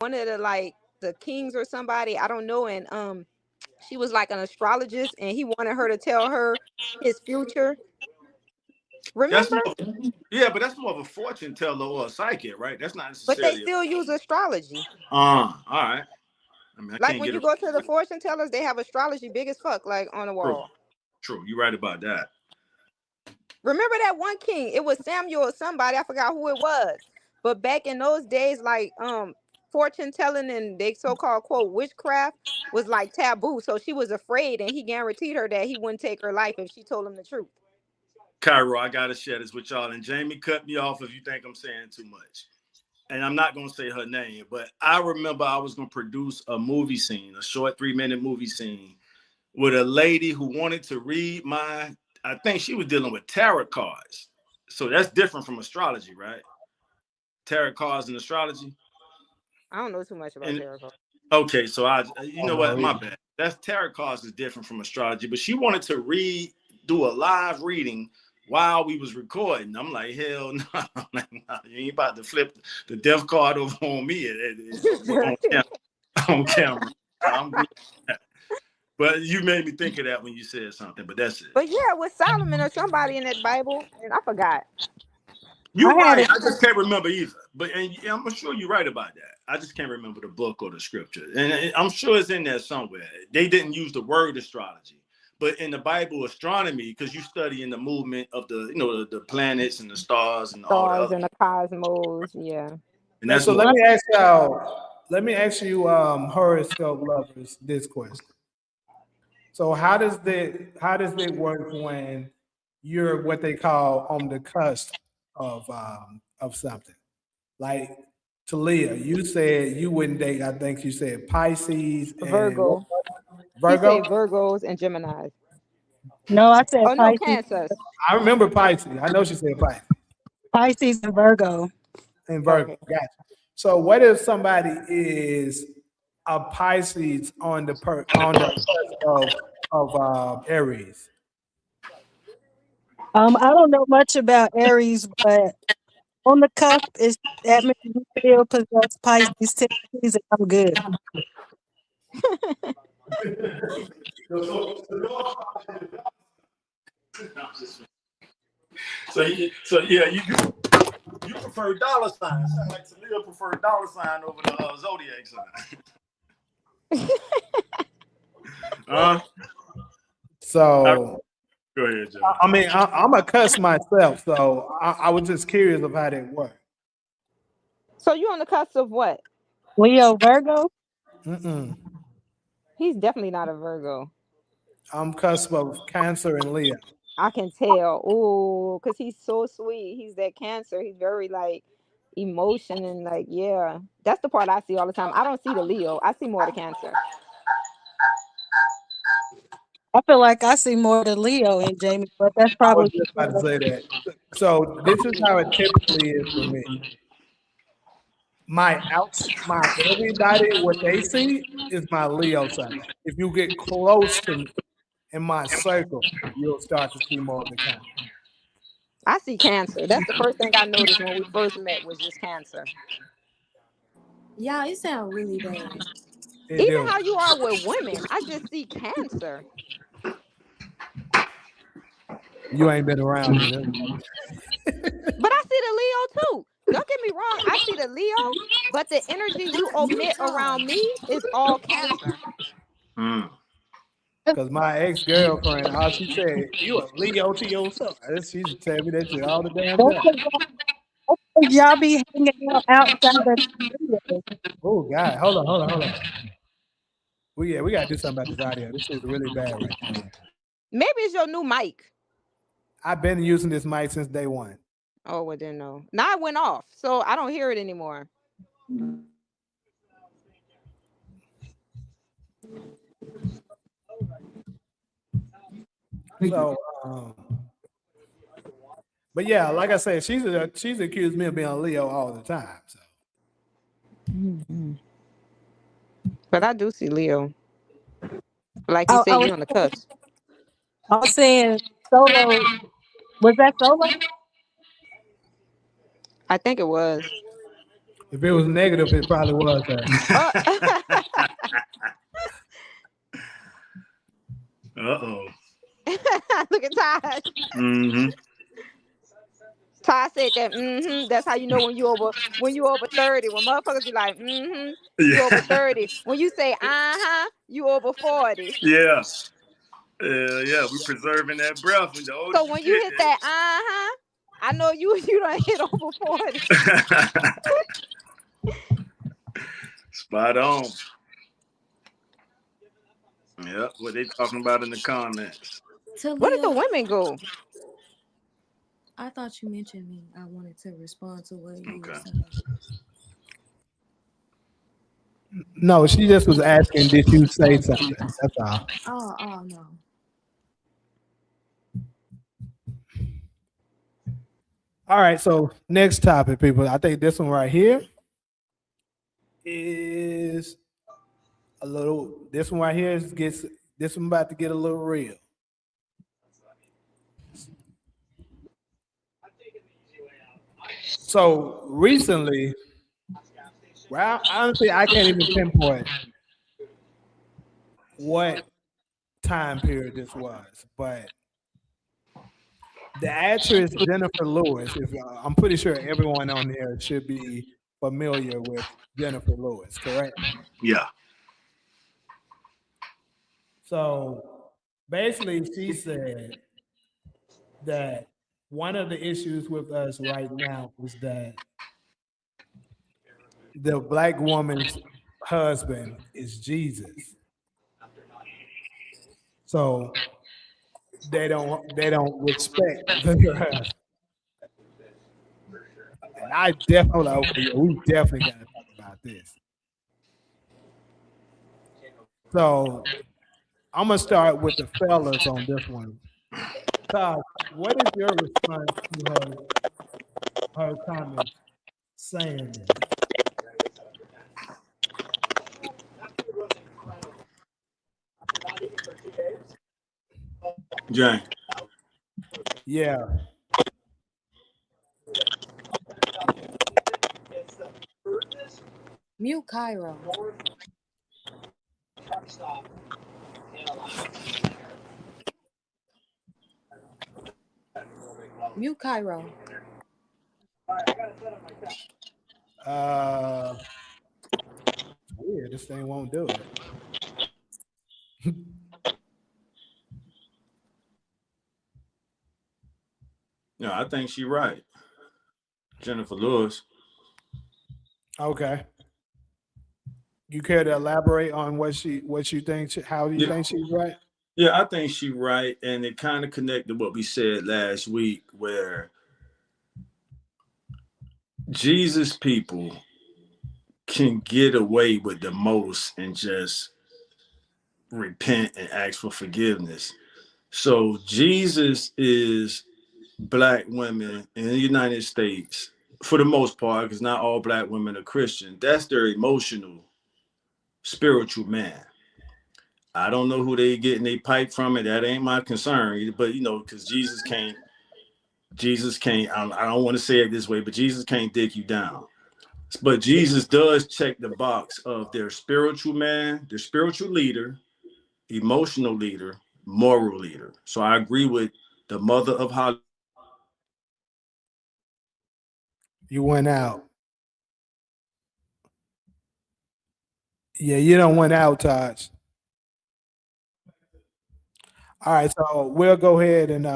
one of the like the kings or somebody, I don't know, and she was like an astrologist, and he wanted her to tell her his future. That's Remember? more, yeah, but that's more of a fortune teller or a psychic, right? That's not But they necessarily. still use astrology. All right. I mean, I Like can't when get you it. go to the fortune tellers, they have astrology big as fuck, like on the True, wall. true. You're right about that. Remember that one king? It was Samuel or somebody. I forgot who it was. But back in those days, like fortune telling and they so-called quote witchcraft was like taboo. So she was afraid, and he guaranteed her that he wouldn't take her life if she told him the truth. Cairo, I gotta share this with y'all. And Jamie, cut me off if you think I'm saying too much. And I'm not gonna say her name, but I remember I was gonna produce a movie scene, a short 3-minute movie scene with a lady who wanted to read my. I think she was dealing with tarot cards. So that's different from astrology, right? Tarot cards and astrology. I don't know too much about And tarot. okay, so you Oh know no, what? My bad. That's tarot cards is different from astrology, but she wanted to do a live reading while we was recording. I'm like, hell no, I'm like, no, you ain't about to flip the death card over on me on camera. I'm good. But you made me think of that when you said something. But that's it. But yeah, with Solomon or somebody in that Bible, and I forgot. You're I had right. it. I just can't remember either. But and I'm sure you're right about that. I just can't remember the book or the scripture. And I'm sure it's in there somewhere. They didn't use the word astrology, but in the Bible, astronomy, because you study in the movement of the planets and the stars and all the Stars other. and the cosmos, yeah. And Hey, that's so more. let me ask y'all. Let me ask you, horoscope lovers, this question. So how does it work when you're what they call on the cusp of something? Like Talia, you said you wouldn't date. I think you said Pisces and what? Virgo. He Virgo. said Virgos and Geminis. No, I said Oh no, Pisces, Cancers. I remember Pisces. I know she said Pisces Pisces and Virgo. and Virgo. Okay. Gotcha. So what if somebody is a Pisces on the cusp of Aries? I don't know much about Aries, but on the cusp is that means you still possess Pisces tendencies, and I'm good. So yeah, you prefer dollar signs. Sound like Talia prefer dollar sign over the zodiac sign. uh, So Go ahead, Joe. I mean, I'm a cuss myself, so I was just curious of how that worked. So you on the cusp of what? Leo, Virgo. Mm-mm. He's definitely not a Virgo. I'm cusp of Cancer and Leo. I can tell. Oh, because he's so sweet. He's that Cancer. He's very like emotion and like, yeah. That's the part I see all the time. I don't see the Leo. I see more the Cancer. I feel like I see more than Leo in Jamie, but that's I was probably just about to say that. So this is how it typically is for me. My everybody, what they see is my Leo sign. If you get close to me in my circle, you'll start to see more of the Cancer. I see Cancer. That's the first thing I noticed when we first met was just Cancer. Y'all, it sounds really bad. It Even do. how you are with women, I just see Cancer. You ain't been around me. That's But I see the Leo too. Don't get me wrong. I see the Leo, but the energy you emit around me is all Cancer. Mm. because my ex-girlfriend, all she said, you a Leo to yourself. She used to tell me that shit all the damn that's time. 'cause y'all be hanging out outside of Leo. Oh God, hold on. We gotta do something about this audio. This shit's really bad right now. Maybe it's your new mic. I've been using this mic since day one. Oh, well then no. Now it went off, so I don't hear it anymore. So, but yeah, like I said, she's accused me of being a Leo all the time. So But I do see Leo. Like you I, say, I you was on the cusp. I was saying solo. Was that solo? I think it was. If it was negative, it probably was that. Uh-oh. Look at Todd. Mm-hmm. Todd said that. That's how you know when you over 30. When motherfuckers be like, you over Yeah. 30. When you say you over 40. Yeah. Yeah, we preserving that breath, and the older So you when you hit that I know you done hit over 40. get. Spot on. Yeah, what they talking about in the comments. Where did the Talia, women go? I thought you mentioned me. I wanted to respond to what you were Okay. saying. No, she just was asking, did you say something? That's all. Oh no. All right, so next topic, people. I think this one right here is a little. This one right here gets. This one about to get a little real. So recently, well, honestly, I can't even pinpoint what time period this was, but the actress Jennifer Lewis. If I'm pretty sure everyone on here should be familiar with Jennifer Lewis, correct? Yeah. So basically, she said that one of the issues with us right now is that the black woman's husband is Jesus. So they don't respect her husband. And I definitely okay, yeah, we definitely gotta talk about this. So I'm gonna start with the fellas on this one. Todd, what is your response to her comments saying this? Jane. Yeah. Mute Cairo. Mute Cairo. Uh weird, this thing won't do it. Yeah, I think she right. Jennifer Lewis. Okay. You care to elaborate on what you think how do you Yeah. think she's right? Yeah, I think she right, and it kind of connected what we said last week, where Jesus people can get away with the most and just repent and ask for forgiveness. So Jesus is black women in the United States, for the most part, because not all black women are Christian. That's their emotional, spiritual man. I don't know who they getting they pipe from it. That ain't my concern. But because Jesus can't. I don't want to say it this way, but Jesus can't dig you down. But Jesus does check the box of their spiritual man, their spiritual leader, emotional leader, moral leader. So I agree with the mother of Hollywood. You went out. Yeah, you don't went out, Taj. All right, so we'll go ahead and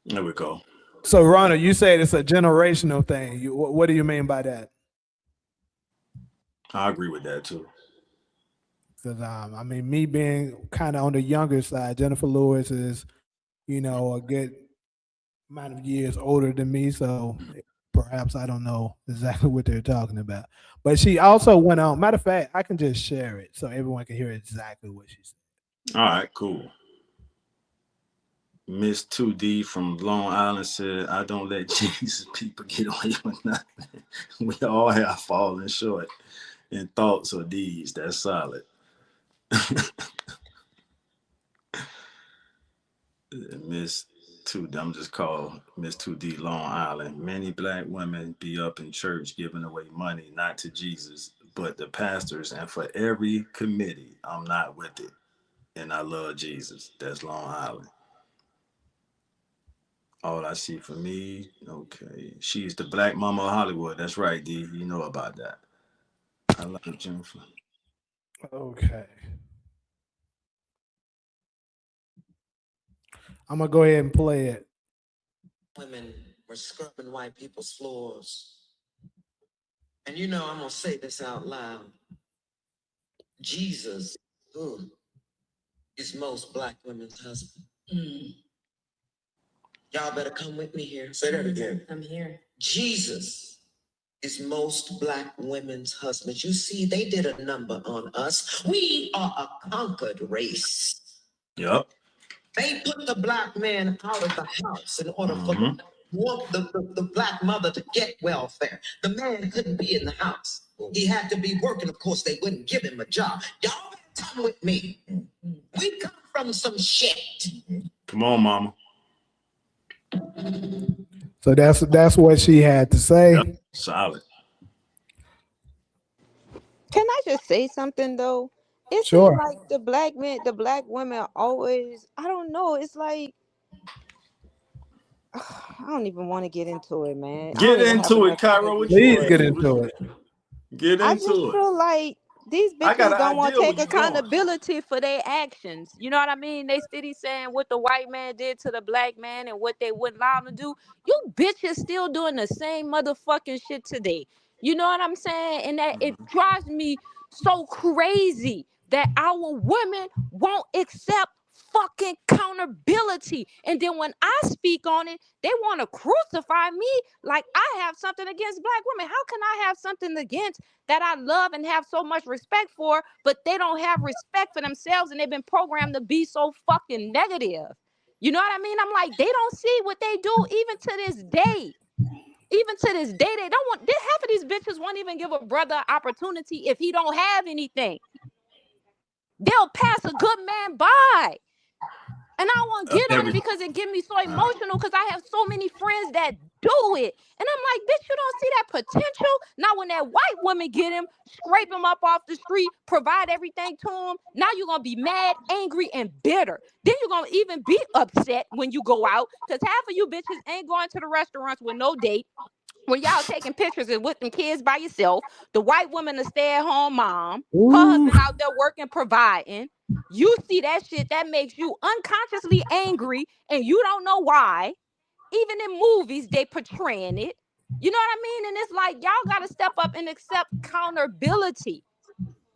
There we go. so Ronald, you said it's a generational thing. What do you mean by that? I agree with that too. Because I mean, me being kind of on the younger side, Jennifer Lewis is, a good amount of years older than me, so perhaps I don't know exactly what they're talking about. But she also went on. Matter of fact, I can just share it so everyone can hear exactly what she said. All right, cool. Miss 2D from Long Island said, I don't let Jesus people get away with nothing. We all have fallen short in thoughts or deeds. That's solid. Miss I'm just called Miss 2D Long Island. Many black women be up in church giving away money, not to Jesus, but the pastors. And for every committee, I'm not with it. And I love Jesus. That's Long Island. All I see for me, okay. She's the black mama of Hollywood. That's right, D. You know about that. I like Jennifer. Okay. I'm gonna go ahead and play it. Women were scrubbing white people's floors. And you know, I'm gonna say this out loud. Jesus, is most black women's husband. Y'all better come with me here. Say that again. I'm here. Jesus is most black women's husbands. You see, they did a number on us. We are a conquered race. Yep. They put the black man out of the house in order for the black mother to get welfare. The man couldn't be in the house. He had to be working. Of course, they wouldn't give him a job. Y'all better come with me. We come from some shit. Come on, mama. So that's what she had to say. Yep. Solid. Can I just say something though? It Sure. seems like the black women always, I don't know, it's like I don't even want to get into it, man. I Get don't even have into it, enough Cairo. energy What you Please for want it. get to do? into it. Get I just into it. feel like these I got bitches an don't want to idea where take you going. accountability for their actions. You know what I mean? They steady saying what the white man did to the black man and what they wouldn't allow him to do. You bitches still doing the same motherfucking shit today. You know what I'm saying? And that it drives me so crazy that our women won't accept fucking accountability. And then when I speak on it, they want to crucify me like I have something against black women. How can I have something against that I love and have so much respect for, but they don't have respect for themselves and they've been programmed to be so fucking negative? You know what I mean? I'm like, they don't see what they do even to this day. Even to this day, they don't want, half of these bitches won't even give a brother an opportunity if he don't have anything. They'll pass a good man by. And I won't get on it because it gets me so emotional because I have so many friends that do it. And I'm like, bitch, you don't see that potential? Now when that white woman get him, scrape him up off the street, provide everything to him, now you're going to be mad, angry, and bitter. Then you're going to even be upset when you go out because half of you bitches ain't going to the restaurants with no date. When y'all taking pictures and with them kids by yourself, the white woman a stay-at-home mom, her husband out there working, providing. You see that shit, that makes you unconsciously angry, and you don't know why. Even in movies, they portraying it. You know what I mean? And it's like, y'all got to step up and accept accountability.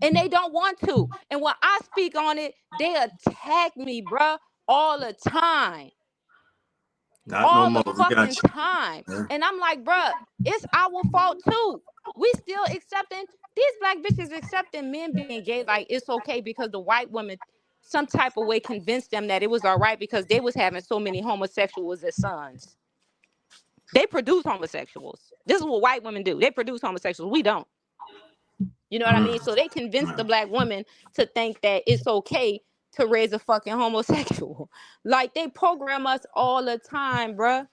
And they don't want to. And when I speak on it, they attack me, bruh, all the time. Not All no more. the We got fucking you. time. Yeah. And I'm like, bruh, it's our fault too. We still accepting, these black bitches accepting men being gay like it's okay because the white woman some type of way convinced them that it was all right because they was having so many homosexuals as sons. They produce homosexuals. This is what white women do. They produce homosexuals. We don't. You know what I mean? So they convinced the black women to think that it's okay to raise a fucking homosexual. Like they program us all the time, bruh.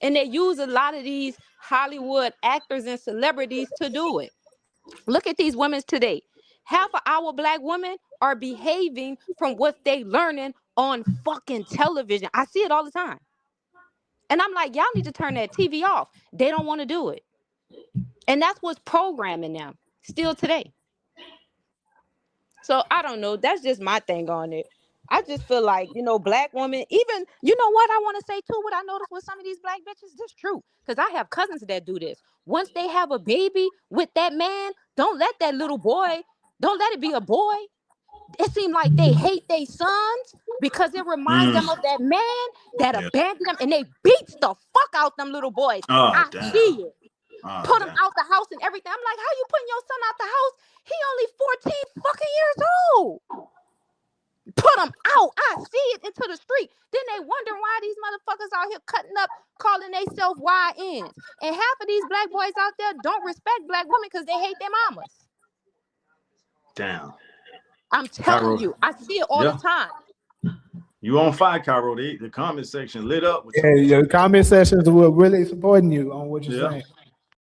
And they use a lot of these Hollywood actors and celebrities to do it. Look at these women today. Half of our black women are behaving from what they learning on fucking television. I see it all the time. And I'm like, y'all need to turn that TV off. They don't want to do it. And that's what's programming them still today. So I don't know. That's just my thing on it. I just feel like, you know, black women, even, you know what I want to say too, what I noticed with some of these black bitches, this is true. Because I have cousins that do this. Once they have a baby with that man, don't let that little boy, don't let it be a boy. It seems like they hate their sons because it reminds them of that man that abandoned them and they beats the fuck out them little boys. I see it. Put him out the house and everything. I'm like, how you putting your son out the house? He only 14 fucking years old. Put them out. I see it into the street. Then they wonder why these motherfuckers out here cutting up, calling themselves YNs. And half of these black boys out there don't respect black women because they hate their mamas. Damn. I'm telling you, I see it all the time. You on fire, Cairo. The comment section lit up with Yeah, you. your comment sessions were really supporting you on what you're Yeah. saying.